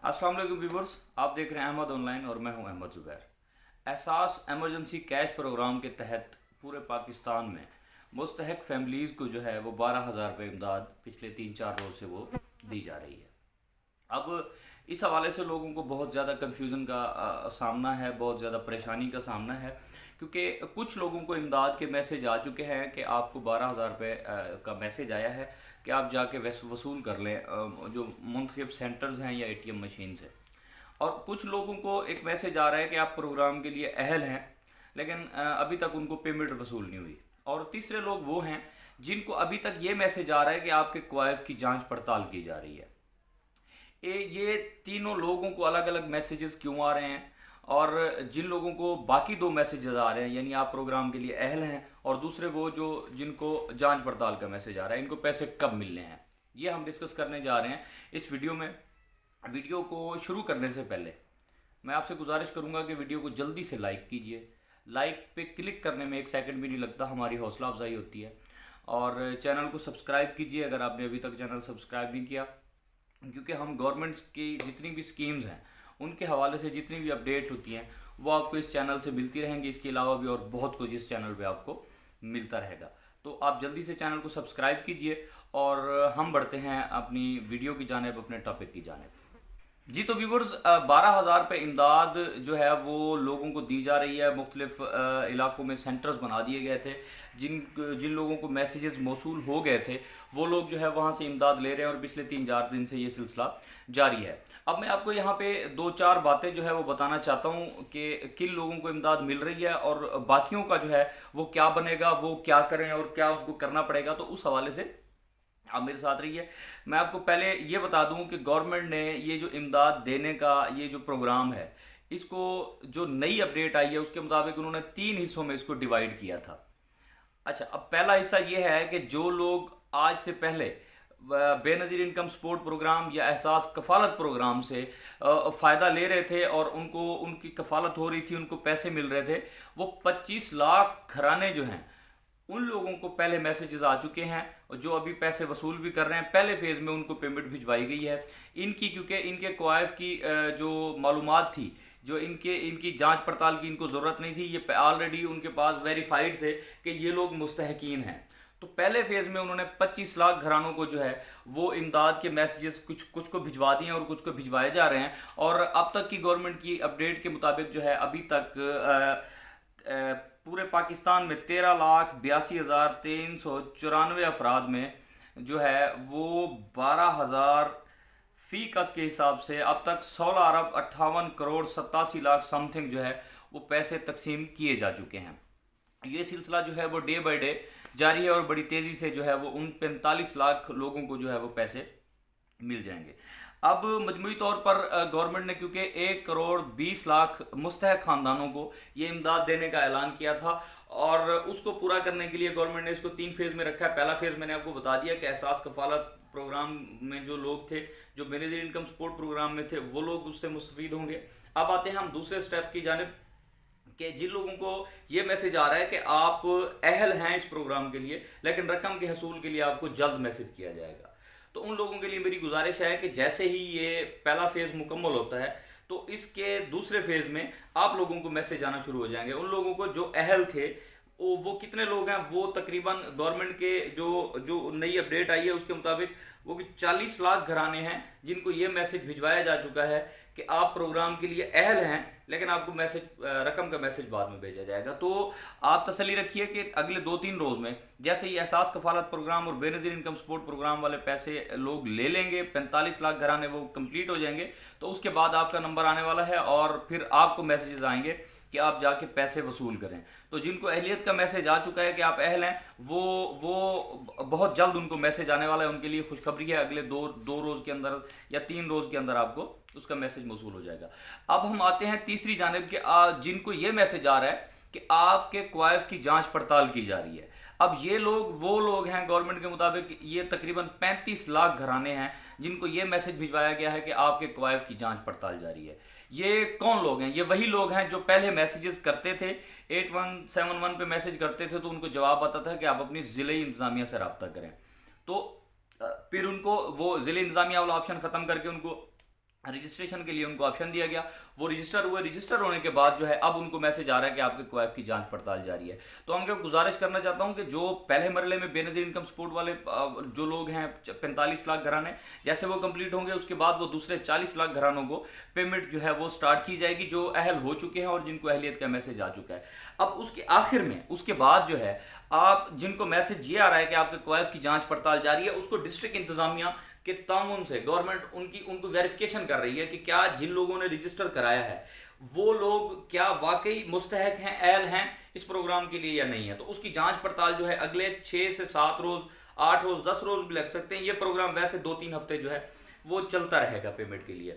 अस्सलाम वालेकुम व्यूवर्स, आप देख रहे हैं अहमद ऑनलाइन और मैं हूं अहमद ज़ुबैर। एहसास एमरजेंसी कैश प्रोग्राम के तहत पूरे पाकिस्तान में मुस्तहक फैमिलीज़ को जो है वो 12,000 रुपये इमदाद पिछले 3-4 रोज़ से वो दी जा रही है। अब इस हवाले से लोगों को बहुत ज़्यादा कन्फ्यूज़न का सामना है, बहुत ज़्यादा परेशानी का सामना है, क्योंकि कुछ लोगों को इमदाद के मैसेज आ चुके हैं कि आपको 12,000 रुपये का मैसेज आया है कि आप जाके वसूल कर लें जो मुंतखब सेंटर्स हैं या एटीएम मशीन से। और कुछ लोगों को एक मैसेज आ रहा है कि आप प्रोग्राम के लिए अहल हैं, लेकिन अभी तक उनको पेमेंट वसूल नहीं हुई। और तीसरे लोग वो हैं जिनको अभी तक ये मैसेज आ रहा है कि आपके क्वाइफ की जांच पड़ताल की जा रही है। ये तीनों लोगों को अलग अलग मैसेजेस क्यों आ रहे हैं, और जिन लोगों को बाकी दो मैसेजेस आ रहे हैं यानी आप प्रोग्राम के लिए अहल हैं, और दूसरे वो जो जिनको जांच पड़ताल का मैसेज आ रहा है, इनको पैसे कब मिलने हैं, ये हम डिस्कस करने जा रहे हैं इस वीडियो में। वीडियो को शुरू करने से पहले मैं आपसे गुजारिश करूंगा कि वीडियो को जल्दी से लाइक कीजिए। लाइक पे क्लिक करने में 1 सेकंड भी नहीं लगता, हमारी हौसला अफजाई होती है। और चैनल को सब्सक्राइब कीजिए अगर आपने अभी तक चैनल सब्सक्राइब नहीं किया, क्योंकि हम गवर्नमेंट की जितनी भी स्कीम्स हैं उनके हवाले से जितनी भी अपडेट होती हैं वो आपको इस चैनल से मिलती रहेंगी। इसके अलावा भी और बहुत कुछ इस चैनल पे आपको मिलता रहेगा, तो आप जल्दी से चैनल को सब्सक्राइब कीजिए और हम बढ़ते हैं अपनी वीडियो की जानिब, अपने टॉपिक की जानिब। जी तो व्यूवर्स, 12,000 रुपये इमदाद जो है वो लोगों को दी जा रही है। मुख्तलिफ इलाकों में सेंटर्स बना दिए गए थे, जिन जिन लोगों को मैसेजेस मौसूल हो गए थे वो लोग जो है वहाँ से इमदाद ले रहे हैं, और पिछले 3-4 दिन से ये सिलसिला जारी है। अब मैं आपको यहाँ पे 2-4 बातें जो है वो बताना चाहता हूँ कि किन लोगों को इमदाद मिल रही है और बाकियों का जो है वो क्या बनेगा, वो क्या करें और क्या उनको करना पड़ेगा। तो उस हवाले से आप मेरे साथ रहिए। मैं आपको पहले ये बता दूं कि गवर्नमेंट ने ये जो इमदाद देने का ये जो प्रोग्राम है, इसको जो नई अपडेट आई है उसके मुताबिक उन्होंने 3 हिस्सों में इसको डिवाइड किया था। अच्छा, अब पहला हिस्सा ये है कि जो लोग आज से पहले बेनज़ीर इनकम सपोर्ट प्रोग्राम या एहसास कफालत प्रोग्राम से फ़ायदा ले रहे थे और उनको उनकी कफालत हो रही थी, उनको पैसे मिल रहे थे, वो 25 लाख घराने जो हैं उन लोगों को पहले मैसेजेस आ चुके हैं, और जो अभी पैसे वसूल भी कर रहे हैं पहले फेज़ में उनको पेमेंट भिजवाई गई है इनकी, क्योंकि इनके क्वाइफ की जो मालूमात थी, जो इनकी जांच पड़ताल की इनको ज़रूरत नहीं थी, ये ऑलरेडी उनके पास वेरीफाइड थे कि ये लोग मुस्तहकीन हैं। तो पहले फेज़ में उन्होंने 25 लाख घरानों को जो है वो इमदाद के मैसेजेस कुछ को भिजवा दिए और कुछ को भिजवाए जा रहे हैं। और अब तक की गवर्नमेंट की अपडेट के मुताबिक जो है अभी तक पूरे पाकिस्तान में 13,82,394 अफराद में जो है वो 12,000 फी कस के हिसाब से अब तक 16,58,87,00,000 समथिंग जो है वो पैसे तकसीम किए जा चुके हैं। ये सिलसिला जो है वो डे बाई डे जारी है और बड़ी तेज़ी से जो है वो उन 45 लाख लोगों को जो है वो पैसे मिल जाएंगे। अब मजमूई तौर पर गवर्नमेंट ने क्योंकि 1,20,00,000 मुस्तहक ख़ानदानों को ये इमदाद देने का ऐलान किया था, और उसको पूरा करने के लिए गवर्नमेंट ने इसको 3 फेज़ में रखा है। पहला फेज़ मैंने आपको बता दिया कि एहसास कफालत प्रोग्राम में जो लोग थे, जो बेनज़ीर इनकम सपोर्ट प्रोग्राम में थे, वो लोग उससे मुस्तफ़ीद होंगे। अब आते हैं हम दूसरे स्टेप की जानिब कि जिन लोगों को ये मैसेज आ रहा है कि आप अहल हैं इस प्रोग्राम के लिए, लेकिन रकम के हसूल के लिए आपको जल्द मैसेज किया जाएगा। तो उन लोगों के लिए मेरी गुजारिश है कि जैसे ही ये पहला फेज़ मुकम्मल होता है तो इसके दूसरे फेज़ में आप लोगों को मैसेज आना शुरू हो जाएंगे। उन लोगों को जो अहल थे वो कितने लोग हैं, वो तकरीबन गवर्नमेंट के जो नई अपडेट आई है उसके मुताबिक वो 40 लाख घराने हैं जिनको ये मैसेज भिजवाया जा चुका है कि आप प्रोग्राम के लिए अहल हैं, लेकिन आपको मैसेज रकम का मैसेज बाद में भेजा जाएगा। तो आप तसल्ली रखिए कि अगले 2-3 रोज़ में जैसे ही एहसास कफालत प्रोग्राम और बेनज़ीर इनकम सपोर्ट प्रोग्राम वाले पैसे लोग ले लेंगे, 45 लाख घराने वो कंप्लीट हो जाएंगे, तो उसके बाद आपका नंबर आने वाला है और फिर आपको मैसेजेस आएंगे कि आप जाके पैसे वसूल करें। तो जिनको अहलियत का मैसेज आ चुका है कि आप अहल हैं, वो बहुत जल्द उनको मैसेज आने वाला है। उनके लिए खुशखबरी है, अगले दो रोज़ के अंदर या 3 रोज़ के अंदर आपको उसका मैसेज मौसूल हो जाएगा। अब हम आते हैं तीसरी जानिब के जिनको ये मैसेज आ रहा है कि आपके क्वाइफ की जांच पड़ताल की जा रही है। अब ये लोग वो लोग हैं, गवर्नमेंट के मुताबिक ये तकरीबन 35 लाख घराने हैं जिनको ये मैसेज भिजवाया गया है कि आपके क्वाइफ की जांच पड़ताल जारी है। ये कौन लोग हैं? ये वही लोग हैं जो पहले मैसेजेस करते थे, 8171 पे मैसेज करते थे तो उनको जवाब आता था कि आप अपनी ज़िले इंतज़ामिया से रब्ता करें। तो फिर उनको वो ज़िले इंतज़ामिया वाला ऑप्शन ख़त्म करके उनको रजिस्ट्रेशन के लिए उनको ऑप्शन दिया गया, वो रजिस्टर हुए, रजिस्टर होने के बाद जो है अब उनको मैसेज आ रहा है कि आपके क्वाइफ की जांच पड़ताल जारी है। तो हम क्या गुजारिश करना चाहता हूं कि जो पहले मरले में बेनज़ीर इनकम सपोर्ट वाले जो लोग हैं 45 लाख घराने, जैसे वो कंप्लीट होंगे उसके बाद वो दूसरे 40 लाख घरानों को पेमेंट जो है वो स्टार्ट की जाएगी, जो अहल हो चुके हैं और जिनको अहलियत का मैसेज आ चुका है। अब उसके आखिर में उसके बाद जो है आप जिनको मैसेज ये आ रहा है कि आपके क्वाइफ की जांच पड़ताल जारी है, उसको डिस्ट्रिक्ट इंतजामिया के ताउन से गवर्नमेंट उनको वेरिफिकेशन कर रही है कि क्या जिन लोगों ने रजिस्टर कराया है वो लोग क्या वाकई मुस्तहक हैं, अहल हैं इस प्रोग्राम के लिए या नहीं है। तो उसकी जांच पड़ताल जो है अगले 6 से 7 रोज, 8 रोज, 10 रोज भी लग सकते हैं। ये प्रोग्राम वैसे 2-3 हफ्ते जो है वो चलता रहेगा पेमेंट के लिए।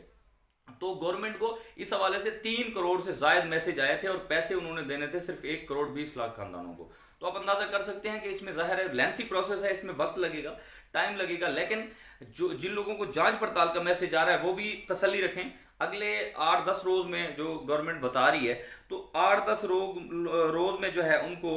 तो गवर्नमेंट को इस हवाले से 3 करोड़ से ज्यादा मैसेज आए थे और पैसे उन्होंने देने थे सिर्फ 1 करोड़ 20 लाख खानदानों को। तो आप अंदाजा कर सकते हैं कि इसमें ज़ाहिर है लेंथी प्रोसेस है, इसमें वक्त लगेगा, टाइम लगेगा, लेकिन जो जिन लोगों को जांच पड़ताल का मैसेज आ रहा है वो भी तसल्ली रखें। अगले 8-10 रोज में जो गवर्नमेंट बता रही है, तो 8-10 रोज में जो है उनको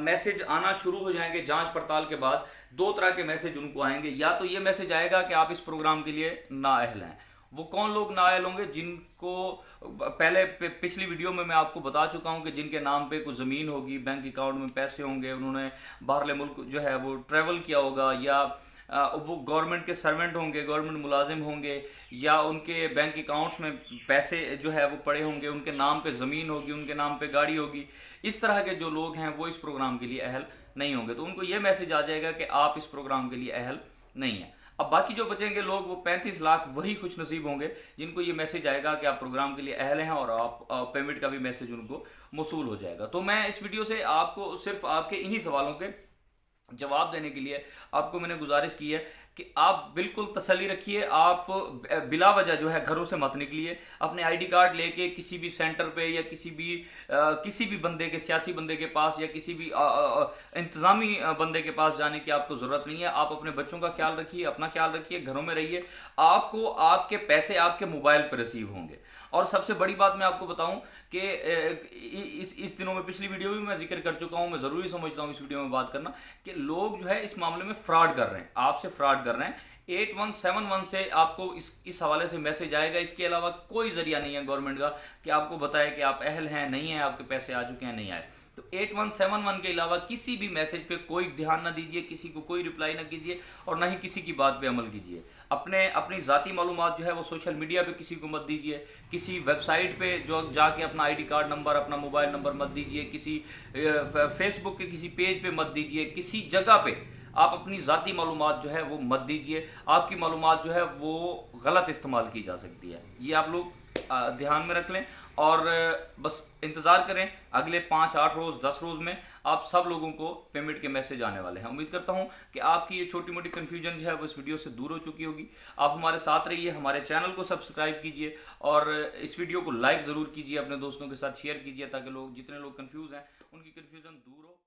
मैसेज आना शुरू हो जाएंगे। जांच पड़ताल के बाद 2 तरह के मैसेज उनको आएंगे। या तो ये मैसेज आएगा कि आप इस प्रोग्राम के लिए नाअहल हैं। वो कौन लोग नाअहल होंगे? जिनको पहले पिछली वीडियो में मैं आपको बता चुका हूं कि जिनके नाम पे कुछ ज़मीन होगी, बैंक अकाउंट में पैसे होंगे, उन्होंने बाहरले मुल्क जो है वो ट्रैवल किया होगा, या वो गवर्नमेंट के सर्वेंट होंगे, गवर्नमेंट मुलाजिम होंगे, या उनके बैंक अकाउंट्स में पैसे जो है वो पड़े होंगे, उनके नाम पे ज़मीन होगी, उनके नाम पे गाड़ी होगी। इस तरह के जो लोग हैं वो इस प्रोग्राम के लिए अहल नहीं होंगे। तो उनको ये मैसेज आ जाएगा कि आप इस प्रोग्राम के लिए अहल नहीं हैं। अब बाकी जो बचेंगे लोग वो 35 लाख वही खुश नसीब होंगे जिनको ये मैसेज आएगा कि आप प्रोग्राम के लिए अहल हैं और आप पेमेंट का भी मैसेज उनको मौसूल हो जाएगा। तो मैं इस वीडियो से आपको सिर्फ आपके इन्हीं सवालों के जवाब देने के लिए आपको मैंने गुजारिश की है कि आप बिल्कुल तसल्ली रखिए, आप बिला वजह जो है घरों से मत निकलिए। अपने आईडी कार्ड लेके किसी भी सेंटर पे या किसी भी बंदे के, सियासी बंदे के पास या किसी भी इंतज़ामी बंदे के पास जाने की आपको ज़रूरत नहीं है। आप अपने बच्चों का ख्याल रखिए, अपना ख्याल रखिए, घरों में रहिए। आपको आपके पैसे आपके मोबाइल पर रिसीव होंगे। और सबसे बड़ी बात मैं आपको बताऊं कि इस दिनों में पिछली वीडियो भी मैं जिक्र कर चुका हूं, मैं ज़रूरी समझता हूं इस वीडियो में बात करना कि लोग जो है इस मामले में फ्रॉड कर रहे हैं, आपसे फ्रॉड कर रहे हैं। 8171 से आपको इस हवाले से मैसेज आएगा। इसके अलावा कोई ज़रिया नहीं है गवर्नमेंट का कि आपको बताए कि आप अहल हैं, नहीं हैं, आपके पैसे आ चुके हैं, नहीं आए। तो 8171 के अलावा किसी भी मैसेज पे कोई ध्यान ना दीजिए, किसी को कोई रिप्लाई ना कीजिए और ना ही किसी की बात पे अमल कीजिए। अपनी ज़ाती मालूमात जो है वो सोशल मीडिया पे किसी को मत दीजिए, किसी वेबसाइट पे जो जाके अपना आईडी कार्ड नंबर, अपना मोबाइल नंबर मत दीजिए, किसी फेसबुक के किसी पेज पे मत दीजिए, किसी जगह पे आप अपनी ज़ाती मालूमात जो है वो मत दीजिए। आपकी मालूमात जो है वो गलत इस्तेमाल की जा सकती है, ये आप लोग ध्यान में रख लें। और बस इंतज़ार करें, अगले 5-8 रोज़, 10 रोज़ में आप सब लोगों को पेमेंट के मैसेज आने वाले हैं। उम्मीद करता हूं कि आपकी ये छोटी मोटी कन्फ्यूजन जो है वो इस वीडियो से दूर हो चुकी होगी। आप हमारे साथ रहिए, हमारे चैनल को सब्सक्राइब कीजिए और इस वीडियो को लाइक ज़रूर कीजिए, अपने दोस्तों के साथ शेयर कीजिए ताकि लोग जितने लोग कन्फ्यूज़ हैं उनकी कन्फ्यूज़न दूर हो।